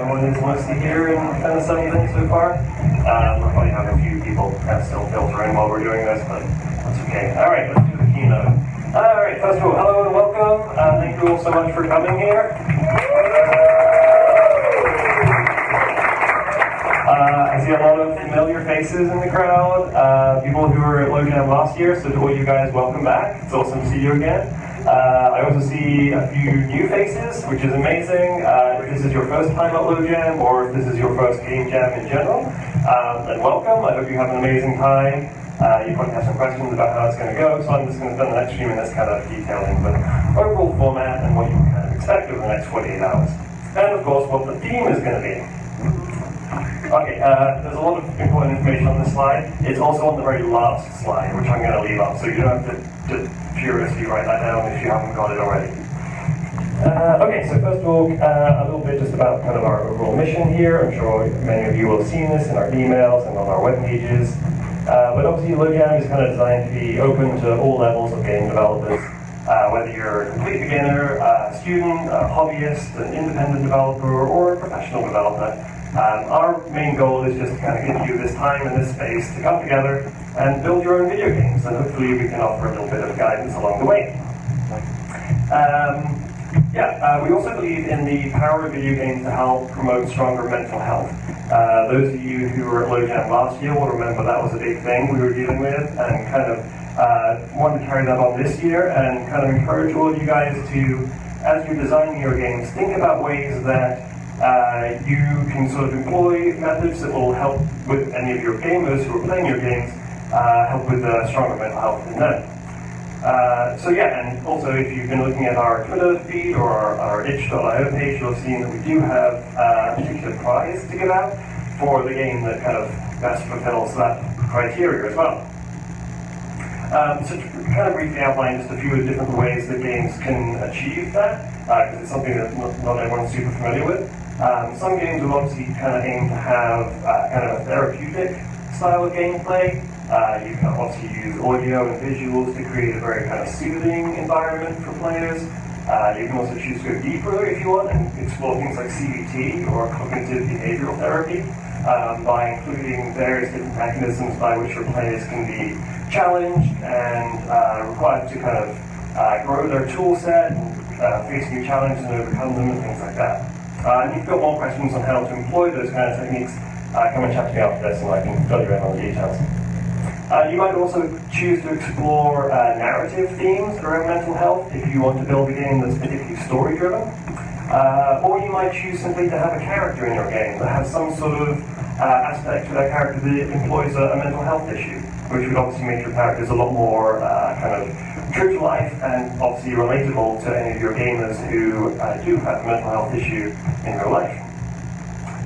everyone is mostly here in kind of sunny things so far. We'll probably have a few people still filtering while we're doing this, but that's okay. All right, let's do the keynote. All right, first of all, hello and welcome. Thank you all so much for coming here. I see a lot of familiar faces in the crowd, people who were at LoJam last year, so to all you guys, welcome back. It's awesome to see you again. I also see a few new faces, which is amazing. If this is your first time at LoJam, or if this is your first game jam in general, then welcome. I hope you have an amazing time. You probably have some questions about how it's going to go, so I'm just going to spend the next few minutes kind of detailing the overall format and what you can kind of expect over the next 48 hours. And of course, what the theme is going to be. Okay, there's a lot of important information on this slide. It's also on the very last slide, which I'm going to leave up, so you don't have to furiously write that down if you haven't got it already. Okay, so first of all, a little bit just about kind of our overall mission here. I'm sure many of you will have seen this in our emails and on our web pages. But obviously, LoJam is kind of designed to be open to all levels of game developers. Whether you're a complete beginner, a student, a hobbyist, an independent developer, or a professional developer, our main goal is just to kind of give you this time and this space to come together and build your own video games, and hopefully we can offer a little bit of guidance along the way. We also believe in the power of video games to help promote stronger mental health. Those of you who were at LoJam last year will remember that was a big thing we were dealing with, and kind of wanted to carry that on this year and kind of encourage all of you guys to, as you're designing your games, think about ways that you can sort of employ methods that will help with any of your gamers who are playing your games, help with stronger mental health in them. And also if you've been looking at our Twitter feed or our itch.io page, you'll have seen that we do have a particular prize to give out for the game that kind of best fulfills that criteria as well. So to kind of briefly outline just a few different ways that games can achieve that, because it's something that not everyone's super familiar with. Some games will obviously kind of aim to have kind of a therapeutic style of gameplay. You can obviously use audio and visuals to create a very kind of soothing environment for players. You can also choose to go deeper if you want and explore things like CBT or cognitive behavioral therapy by including various different mechanisms by which your players can be challenged and required to kind of grow their tool set and face new challenges and overcome them and things like that. And if you've got more questions on how to employ those kind of techniques, come and chat to me after this and I can fill you in on the details. You might also choose to explore narrative themes around mental health if you want to build a game that's particularly story-driven. Or you might choose simply to have a character in your game that has some sort of aspect to that character that employs a mental health issue, which would obviously make your characters a lot more kind of true to life and obviously relatable to any of your gamers who do have a mental health issue in real life.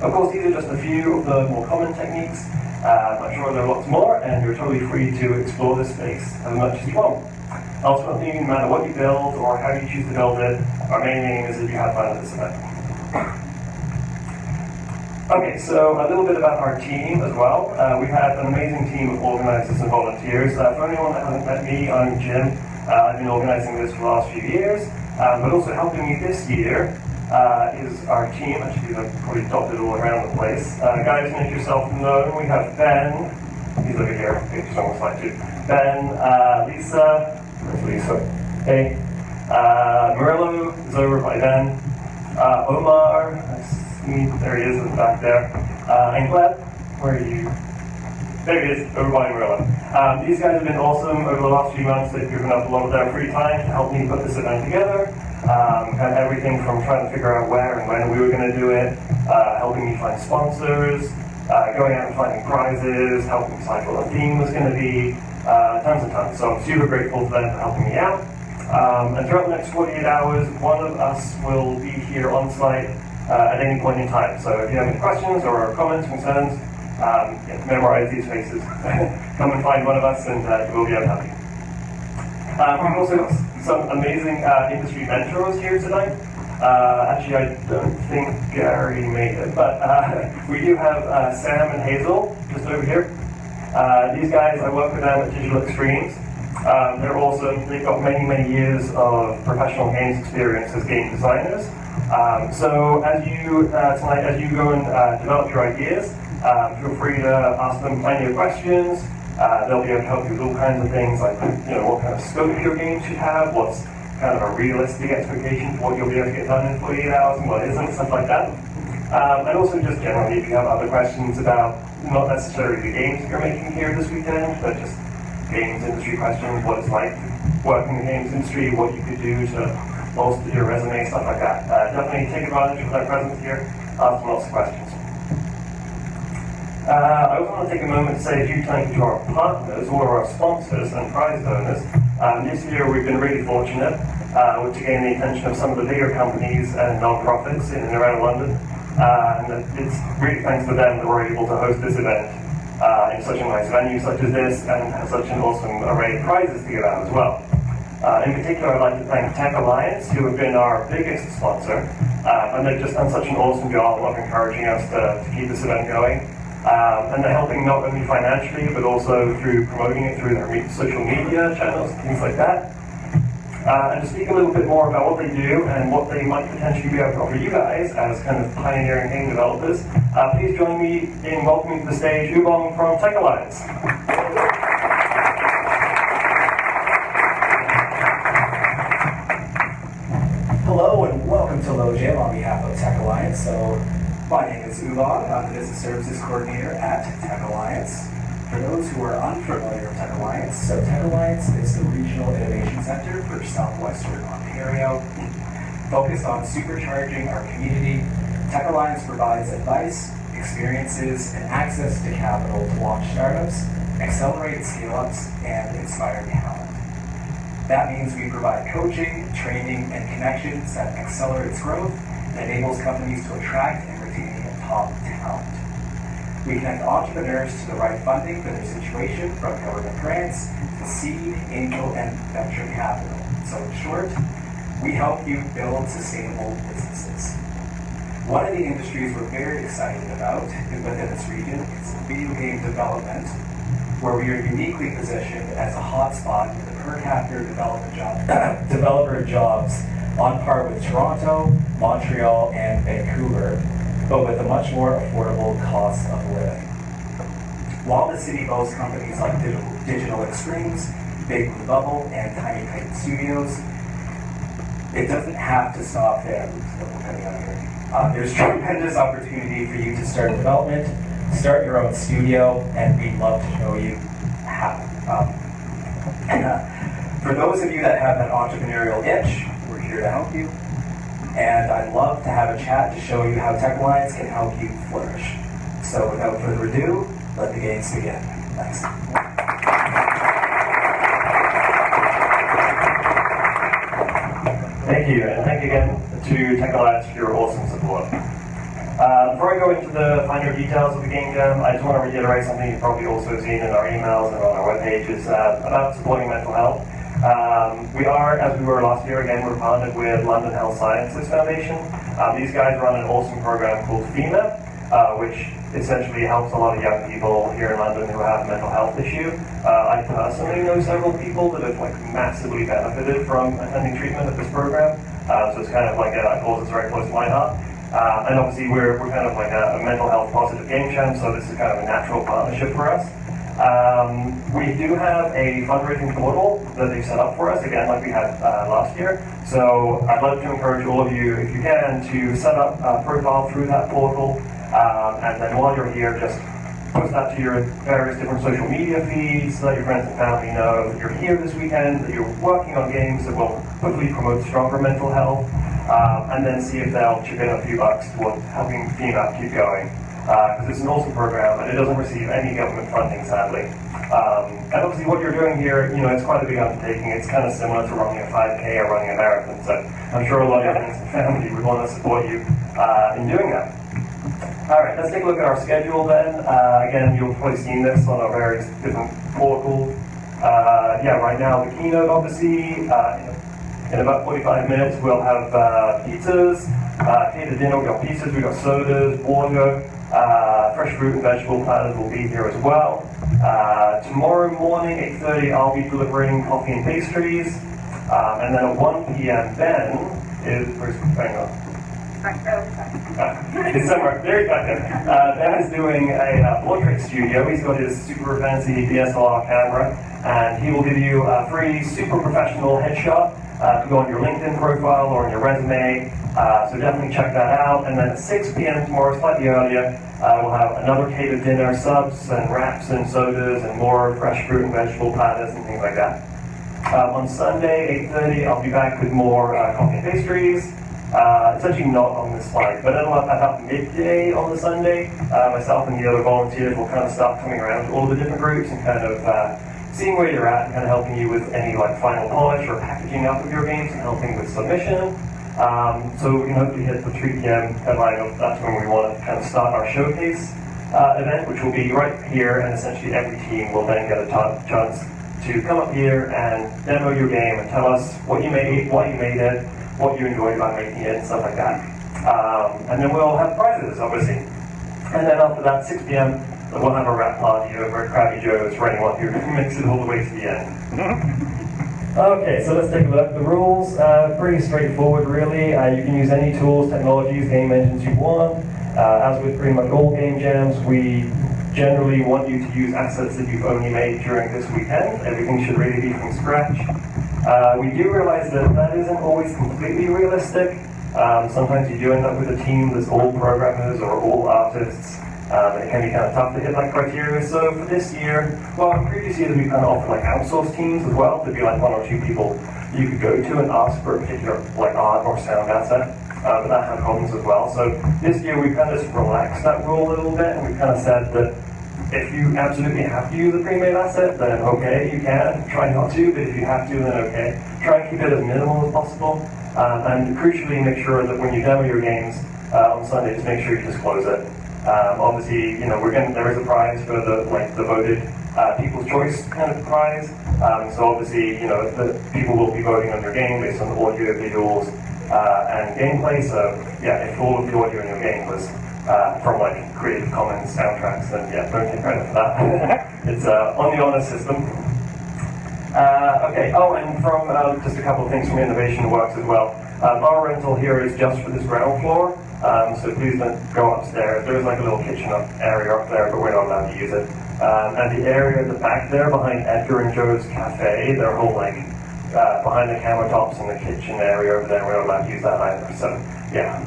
Of course, these are just a few of the more common techniques. I'm sure there are lots more, and you're totally free to explore this space as much as you want. Ultimately, no matter what you build or how you choose to build it, our main aim is that you have fun at this event. Okay, so a little bit about our team as well. We have an amazing team of organizers and volunteers. For anyone that hasn't met me, I'm Jim. I've been organizing this for the last few years, but also helping me this year is our team. Actually, they're probably dotted all around the place. Guys, make yourself known. We have Ben. He's over here. He's on the slide too. Ben, Lisa. Where's Lisa? Hey. Murillo is over by Ben. Omar. There he is in the back there. Gleb, where are you? There he is, over by Murillo. These guys have been awesome over the last few months. They've given up a lot of their free time to help me put this event together. Kind of everything from trying to figure out where and when we were going to do it, helping me find sponsors, going out and finding prizes, helping decide what the theme was going to be, tons and tons. So I'm super grateful for them for helping me out. And throughout the next 48 hours, one of us will be here on site at any point in time. So if you have any questions or comments, concerns, memorize these faces. Come and find one of us and we'll be able to help you. We've also got some amazing industry mentors here tonight. Actually, I don't think Gary made it, but we do have Sam and Hazel just over here. These guys, I work with them at Digital Extremes. They're awesome. They've got many, many years of professional games experience as game designers. So as you tonight, as you go and develop your ideas, feel free to ask them plenty of questions. They'll be able to help you with all kinds of things like, what kind of scope your game should have, what's kind of a realistic expectation for what you'll be able to get done in 48 hours and what isn't, stuff like that. And also just generally, if you have other questions about not necessarily the games that you're making here this weekend, but just games industry questions, what it's like to work in the games industry, what you could do to bolster your resume, stuff like that. Definitely take advantage of their presence here, ask them lots of questions. I also want to take a moment to say a huge thank you to our partners, all of our sponsors and prize donors. This year we've been really fortunate to gain the attention of some of the bigger companies and non-profits in and around London. And it's really thanks to them that we're able to host this event in such a nice venue such as this and have such an awesome array of prizes to give out as well. In particular, I'd like to thank Tech Alliance, who have been our biggest sponsor, and they've just done such an awesome job of encouraging us to keep this event going. And they're helping not only financially, but also through promoting it through their social media channels and things like that. And to speak a little bit more about what they do and what they might potentially be able to offer you guys as kind of pioneering game developers, please join me in welcoming to the stage Ubong from Tech Alliance. Hello and welcome to LoJam on behalf of Tech Alliance. So my name is Ubong. I'm the Business Services Coordinator at Tech Alliance. For those who are unfamiliar with Tech Alliance, so Tech Alliance is the Regional Innovation Center for Southwestern Ontario. Focused on supercharging our community, Tech Alliance provides advice, experiences, and access to capital to launch startups, accelerate scale-ups, and inspire talent. That means we provide coaching, training, and connections that accelerates growth and enables companies to attract and retain top talent. We connect entrepreneurs to the right funding for their situation, from government grants to seed, angel, and venture capital. So in short, we help you build sustainable businesses. One of the industries we're very excited about within this region is video game development, where we are uniquely positioned as a hotspot with the per capita developer jobs on par with Toronto, Montreal, and Vancouver, but with a much more affordable cost of living. While the city boasts companies like Digital Extremes, Big Blue Bubble, and Tiny Titan Studios, it doesn't have to stop there. There's tremendous opportunity for you to start development, start your own studio, and we'd love to show you how. For those of you that have that entrepreneurial itch, we're here to help you. And I'd love to have a chat to show you how Tech Alliance can help you flourish. So without further ado, let the games begin. Thanks. Thank you, and thank you again to Tech Alliance for your awesome support. Before I go into the finer details of the game jam, I just want to reiterate something you've probably also seen in our emails and on our webpage, is about supporting mental health. We are, as we were last year, again, we're partnered with London Health Sciences Foundation. These guys run an awesome program called FEMA, which essentially helps a lot of young people here in London who have a mental health issue. I personally know several people that have massively benefited from attending treatment at this program. So it's kind of like a cause that's very close to my heart. And obviously we're kind of like a mental health positive game jam, so this is kind of a natural partnership for us. We do have a fundraising portal that they've set up for us, again, like we had last year. So I'd like to encourage all of you, if you can, to set up a profile through that portal. And then while you're here, just post that to your various different social media feeds so that your friends and family know that you're here this weekend, that you're working on games that will hopefully promote stronger mental health, and then see if they'll chip in a few bucks toward helping FEMA keep going. Because it's an awesome program and it doesn't receive any government funding, sadly. And obviously what you're doing here, it's quite a big undertaking. It's kind of similar to running a 5K or running a marathon, so I'm sure a lot of your friends and family would want to support you in doing that. Alright, let's take a look at our schedule then. Again, you've probably seen this on our various different portals. Right now the Keynote, obviously, in about 45 minutes we'll have pizzas, catered dinner. We've got pizzas, we've got sodas, water. Fresh fruit and vegetable platters will be here as well. Tomorrow morning, 8:30, I'll be delivering coffee and pastries. And then at 1 p.m., Ben is, where's hang on? It's somewhere, there he's back there. Ben is doing a portrait studio. He's got his super fancy DSLR camera, and he will give you a free super professional headshot to go on your LinkedIn profile or on your resume. So definitely check that out. And then at 6 p.m. tomorrow, slightly earlier, we'll have another catered dinner, subs and wraps and sodas and more fresh fruit and vegetable platters and things like that. On Sunday, 8:30, I'll be back with more coffee and pastries. It's actually not on this slide, but at about midday on the Sunday, myself and the other volunteers will kind of start coming around to all the different groups and kind of seeing where you're at and kind of helping you with any like final polish or packaging up of your games and helping with submission. So we can hopefully hit the 3 p.m. deadline. That's when we want to kind of start our showcase event, which will be right here, and essentially every team will then get a chance to come up here and demo your game and tell us what you made, why you made it, what you enjoyed about making it, and stuff like that. And then we'll have prizes, obviously. And then after that, 6 p.m., we'll have a wrap party over at Krabby Joe's for anyone who makes it all the way to the end. Okay, so let's take a look. The rules are pretty straightforward, really. You can use any tools, technologies, game engines you want. As with pretty much all game jams, we generally want you to use assets that you've only made during this weekend. Everything should really be from scratch. We do realize that that isn't always completely realistic. Sometimes you do end up with a team that's all programmers or all artists. It can be kind of tough to hit that criteria. So for this year, well, in previous years we kind of offered like outsourced teams as well. There'd be like 1 or 2 people you could go to and ask for a particular like art or sound asset. But that had problems as well. So this year we've kind of just relaxed that rule a little bit, and we've kind of said that if you absolutely have to use a pre-made asset, then okay, you can. Try not to, but if you have to, then okay. Try and keep it as minimal as possible. And crucially, make sure that when you demo your games on Sunday, just make sure you disclose it. Obviously, you know, there is a prize for the voted People's Choice kind of prize. So obviously, you know, the people will be voting on your game based on the audio, visuals, and gameplay. So yeah, if all of the audio in your game was from like Creative Commons soundtracks, then yeah, don't take credit for that. It's on the honor system. Okay, oh, and from just a couple of things from Innovation Works as well. Our rental here is just for this ground floor, so please don't go upstairs. There's like a little kitchen area up there, but we're not allowed to use it. And the area at the back there behind Edgar and Joe's Cafe, their whole like behind the countertops in the kitchen area over there, we're not allowed to use that either. So yeah.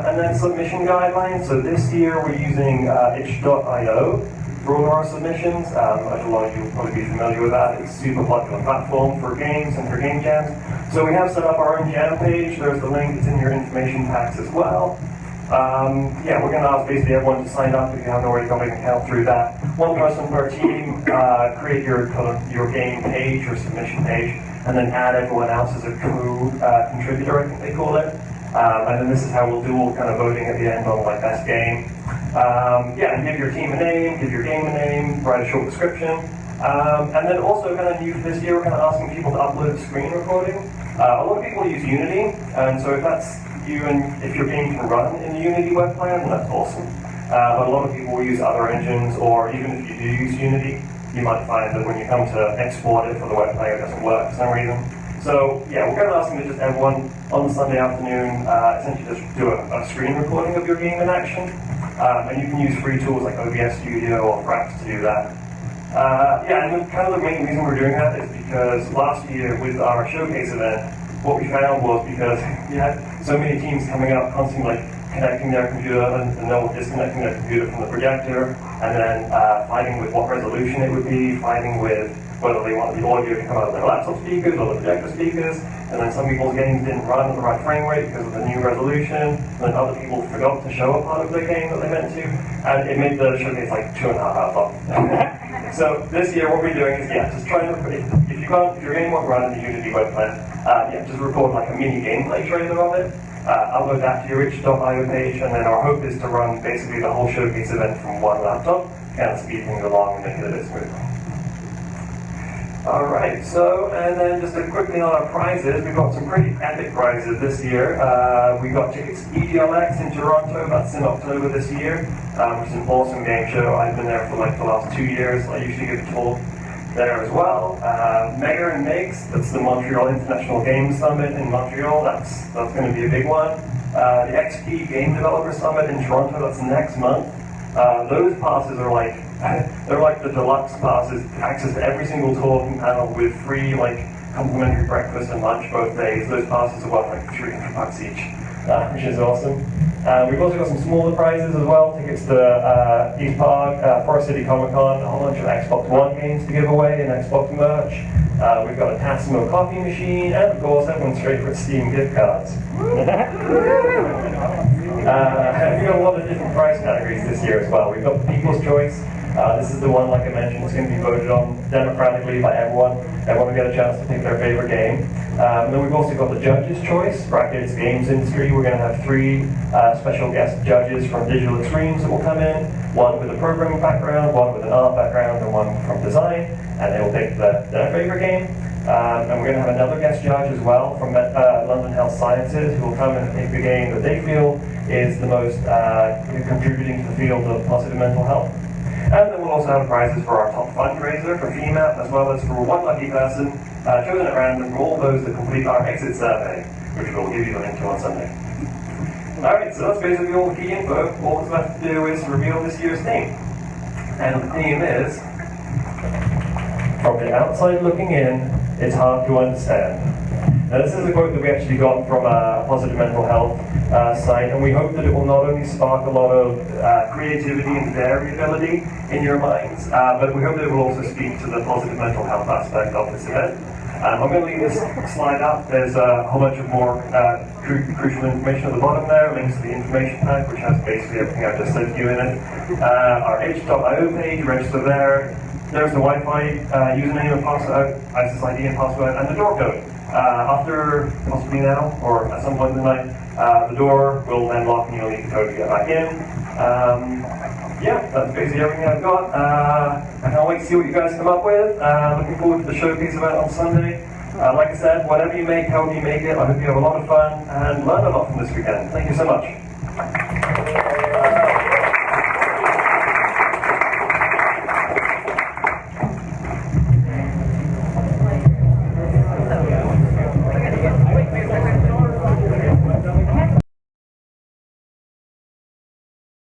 And then submission guidelines. So this year we're using itch.io for all our submissions. A lot of you will probably be familiar with that. It's a super popular platform for games and for game jams. So we have set up our own jam page. There's the link. It's in your information packs as well. Yeah, we're going to ask basically everyone to sign up if you haven't already got an account through that. One person per team, create your game page or submission page, and then add everyone else as a contributor, I think they call it. And then this is how we'll do all kind of voting at the end on like best game. Yeah, and give your team a name, give your game a name, write a short description. And then also kind of new for this year, we're kind of asking people to upload screen recording. A lot of people use Unity, and so if that's you and if your game can run in the Unity web player, then that's awesome. But a lot of people will use other engines, or even if you do use Unity, you might find that when you come to export it for the web player, it doesn't work for some reason. So yeah, we're going to ask them to just everyone on Sunday afternoon essentially just do a screen recording of your game in action. And you can use free tools like OBS Studio or Fraps to do that. Yeah, and kind of the main reason we're doing that is because last year with our showcase event, what we found was because we had so many teams coming up constantly like connecting their computer and then disconnecting their computer from the projector, and then fighting with what resolution it would be, fighting with whether they wanted the audio to come out of their laptop speakers or the projector speakers, and then some people's games didn't run at the right frame rate because of the new resolution, and then other people forgot to show a part of their game that they meant to, and it made the showcase like 2.5 hours long. So this year what we're doing is, yeah, just try to, if your game won't run in the Unity web player, yeah, just record like a mini gameplay trailer of it, upload that to your itch.io page, and then our hope is to run basically the whole showcase event from one laptop, kind of speed things along and make it a bit smoother. Alright, so, and then just quickly on our prizes, we've got some pretty epic prizes this year. We got tickets to EGLX in Toronto, that's in October this year, which is an awesome game show. I've been there for like the last 2 years. I usually give a talk there as well. Mayor and Makes, that's the Montreal International Games Summit in Montreal, that's going to be a big one. The XP Game Developer Summit in Toronto, that's next month. Those passes are like, they're like the deluxe passes, access to every single talk and panel with free like complimentary breakfast and lunch both days. Those passes are worth like $300 each, which is awesome. We've also got some smaller prizes as well, tickets to East Park, Forest City Comic Con, a whole bunch of Xbox One games to give away and Xbox merch. We've got a Tassimo coffee machine, and of course everyone's favorite Steam gift cards. We've got a lot of different prize categories this year as well. We've got the People's Choice. This is the one, like I mentioned, it's going to be voted on democratically by everyone. Everyone will get a chance to pick their favorite game. And then we've also got the Judge's Choice, brackets games industry. We're going to have 3 special guest judges from Digital Extremes that will come in. One with a programming background, one with an art background, and one from design. And they will pick their favorite game. And we're going to have another guest judge as well from London Health Sciences who will come and pick the game that they feel is the most contributing to the field of positive mental health. And then we'll also have prizes for our top fundraiser for FEMAP, as well as for one lucky person chosen at random from all those that complete our exit survey, which we'll give you the link to on Sunday. Alright, so that's basically all the key info. All that's left to do is reveal this year's theme. And the theme is, from the outside looking in, it's hard to understand. Now this is a quote that we actually got from a positive mental health site, and we hope that it will not only spark a lot of creativity and variability in your minds, but we hope that it will also speak to the positive mental health aspect of this event. I'm going to leave this slide up. There's a whole bunch of more crucial information at the bottom there, links to the information pack, which has basically everything I've just said to you in it. Our h.io page, register there. There's the Wi-Fi username and password, ISIS ID and password, and the door code. After, possibly now, or at some point in the night, the door will then lock and you'll need the code to get back in. Yeah, that's basically everything I've got. I can't wait to see what you guys come up with. Looking forward to the showcase event on Sunday. Like I said, whatever you make, however you make it, I hope you have a lot of fun and learn a lot from this weekend. Thank you so much.